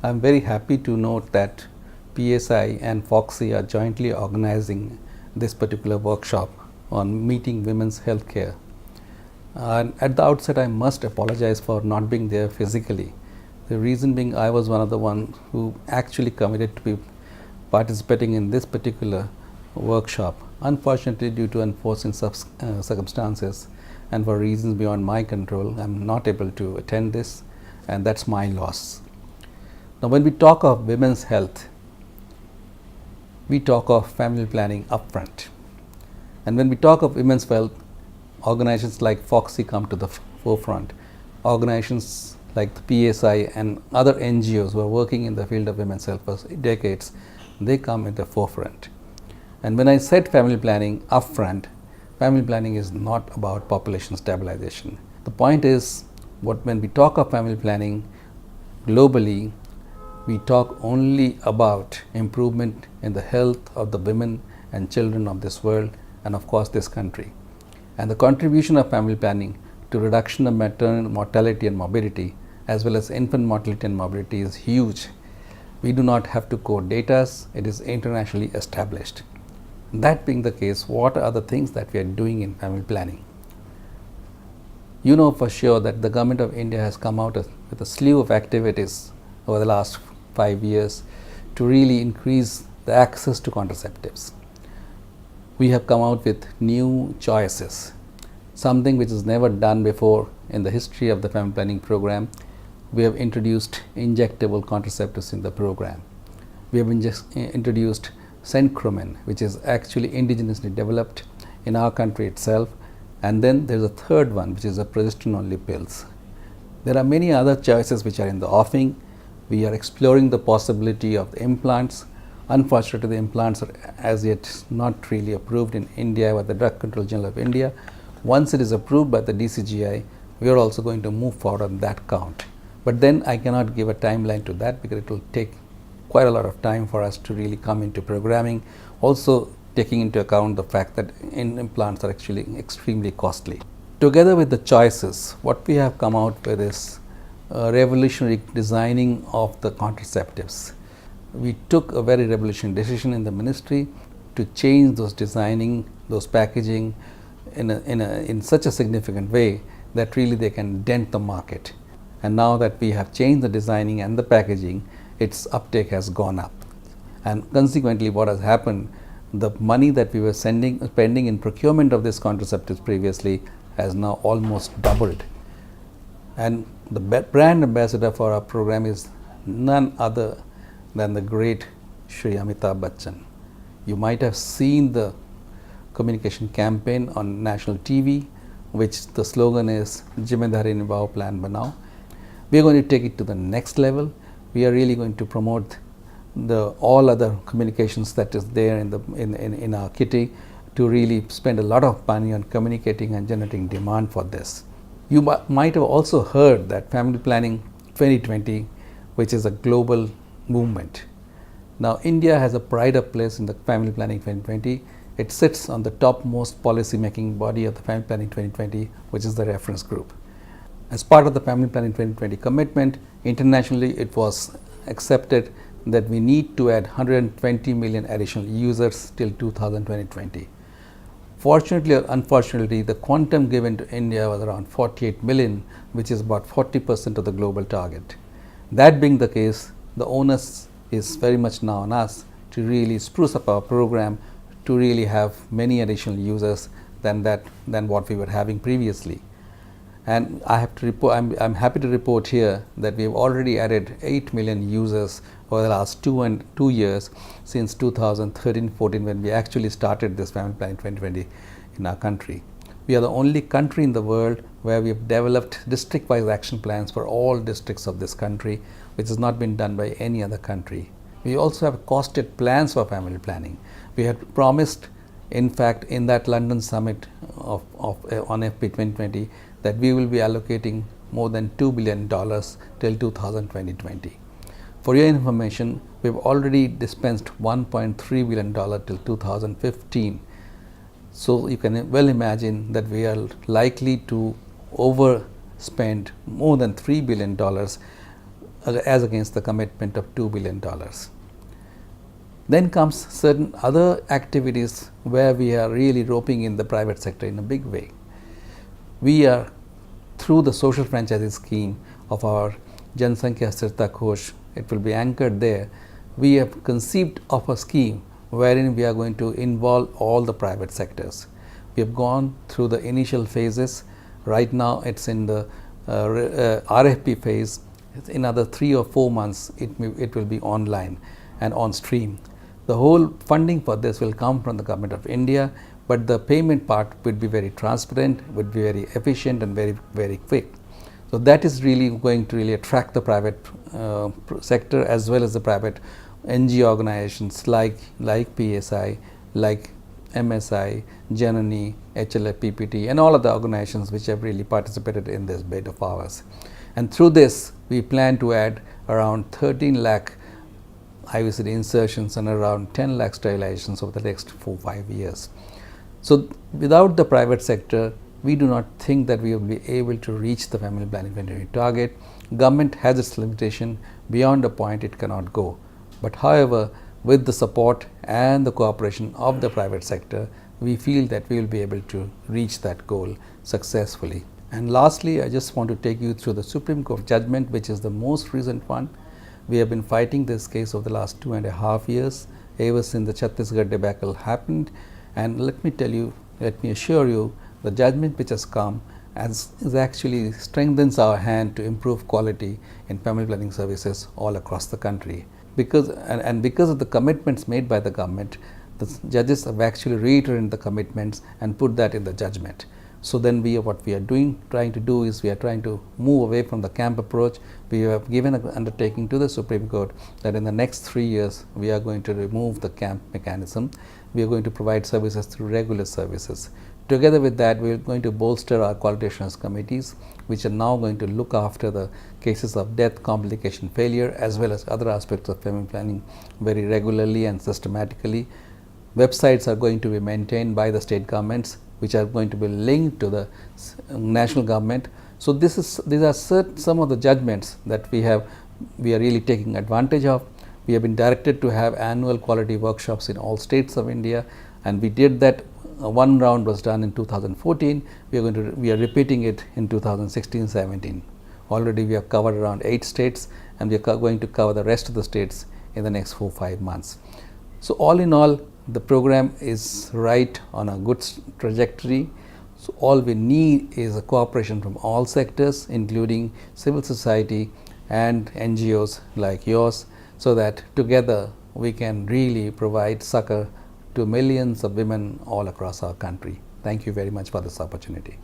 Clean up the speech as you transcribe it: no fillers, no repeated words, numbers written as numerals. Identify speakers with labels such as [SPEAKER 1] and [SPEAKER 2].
[SPEAKER 1] I'm very happy to note that PSI and Foxy are jointly organizing this particular workshop on meeting women's healthcare. At the outset, I must apologize for not being there physically. The reason being, I was one of the ones who actually committed to be participating in this particular workshop. Unfortunately, due to unforeseen circumstances and for reasons beyond my control, I'm not able to attend this, and that's my loss. Now, when we talk of women's health, we talk of family planning upfront. And when we talk of women's health, organizations like Foxy come to the forefront. Organizations like the PSI and other NGOs who are working in the field of women's health for decades, they come in the forefront. And when I said family planning upfront, family planning is not about population stabilization. The point is, when we talk of family planning globally, we talk only about improvement in the health of the women and children of this world and of course this country. And the contribution of family planning to reduction of maternal mortality and morbidity as well as infant mortality and morbidity is huge. We do not have to quote data, it is internationally established. That being the case, what are the things that we are doing in family planning? You know for sure that the government of India has come out with a slew of activities over the last 5 years to really increase the access to contraceptives. We have come out with new choices, something which is never done before in the history of the family planning program. We have introduced injectable contraceptives in the program. We have introduced Sencromen, which is actually indigenously developed in our country itself. And then there is a third one, which is the progesterone-only pills. There are many other choices which are in the offing. We are exploring the possibility of the implants. Unfortunately, the implants are as yet not really approved in India by the Drug Control General of India. Once it is approved by the DCGI, we are also going to move forward on that count. But then I cannot give a timeline to that because it will take quite a lot of time for us to really come into programming, also taking into account the fact that implants are actually extremely costly. Together with the choices, what we have come out with is revolutionary designing of the contraceptives. We took a very revolutionary decision in the ministry to change those designing, those packaging in such a significant way that really they can dent the market. And now that we have changed the designing and the packaging, its uptake has gone up. And consequently, what has happened, the money that we were spending in procurement of these contraceptives previously has now almost doubled. And the brand ambassador for our program is none other than the great Shri Amitabh Bachchan. You might have seen the communication campaign on national TV, which the slogan is Jimmedari Nibhao Plan Banao. We are going to take it to the next level. We are really going to promote all other communications that is there in our kitty to really spend a lot of money on communicating and generating demand for this. You might have also heard that Family Planning 2020, which is a global movement. Now, India has a pride of place in the Family Planning 2020. It sits on the topmost policy making body of the Family Planning 2020, which is the reference group. As part of the Family Planning 2020 commitment, internationally it was accepted that we need to add 120 million additional users till 2020. Fortunately or unfortunately, the quantum given to India was around 48 million, which is about 40% of the global target. That being the case, the onus is very much now on us to really spruce up our program to really have many additional users than what we were having previously. And I have to report, I'm happy to report here that we have already added 8 million users over the last 2 years since 2013-14 when we actually started this Family Planning 2020 in our country. We are the only country in the world where we have developed district-wise action plans for all districts of this country, which has not been done by any other country. We also have costed plans for family planning. We had promised, in fact, in that London summit on FP 2020 that we will be allocating more than $2 billion till 2020. For your information, we have already dispensed $1.3 billion till 2015. So you can well imagine that we are likely to overspend more than $3 billion as against the commitment of $2 billion. Then comes certain other activities where we are really roping in the private sector in a big way. We are, through the social franchising scheme of our Jansankhya Sthirta Kosh, it will be anchored there. We have conceived of a scheme wherein we are going to involve all the private sectors. We have gone through the initial phases. Right now it's in the RFP phase. In another 3 or 4 months it will be online and on stream. The whole funding for this will come from the Government of India, but the payment part would be very transparent, would be very efficient and very, very quick. So that is really going to really attract the private sector as well as the private NGO organizations like PSI, like MSI, Janani, HLF, PPT and all of the organizations which have really participated in this bid of ours. And through this we plan to add around 13 lakh IVCD insertions and around 10 lakh sterilizations over the next 4-5 years. So without the private sector, we do not think that we will be able to reach the family planning 2020 target. Government has its limitation. Beyond a point it cannot go. But however, with the support and the cooperation of the private sector, we feel that we will be able to reach that goal successfully. And lastly, I just want to take you through the Supreme Court judgment, which is the most recent one. We have been fighting this case over the last 2.5 years, ever since the Chhattisgarh debacle happened. And let me assure you, the judgment which has come is actually strengthens our hand to improve quality in family planning services all across the country. Because of the commitments made by the government, the judges have actually reiterated the commitments and put that in the judgment. So then what we are trying to do is we are trying to move away from the camp approach. We have given an undertaking to the Supreme Court that in the next 3 years we are going to remove the camp mechanism. We are going to provide services through regular services. Together with that, we are going to bolster our quality assurance committees, which are now going to look after the cases of death, complication, failure, as well as other aspects of family planning very regularly and systematically. Websites are going to be maintained by the state governments, which are going to be linked to the national government. So these are some of the judgments that we are really taking advantage of. We have been directed to have annual quality workshops in all states of India, and we did that. One round was done in 2014. We are repeating it in 2016-17. Already we have covered around 8 states, and we are going to cover the rest of the states in the next 4-5 months. So all in all, the program is right on a good trajectory. So all we need is a cooperation from all sectors, including civil society and NGOs like yours, so that together we can really provide succor to millions of women all across our country. Thank you very much for this opportunity.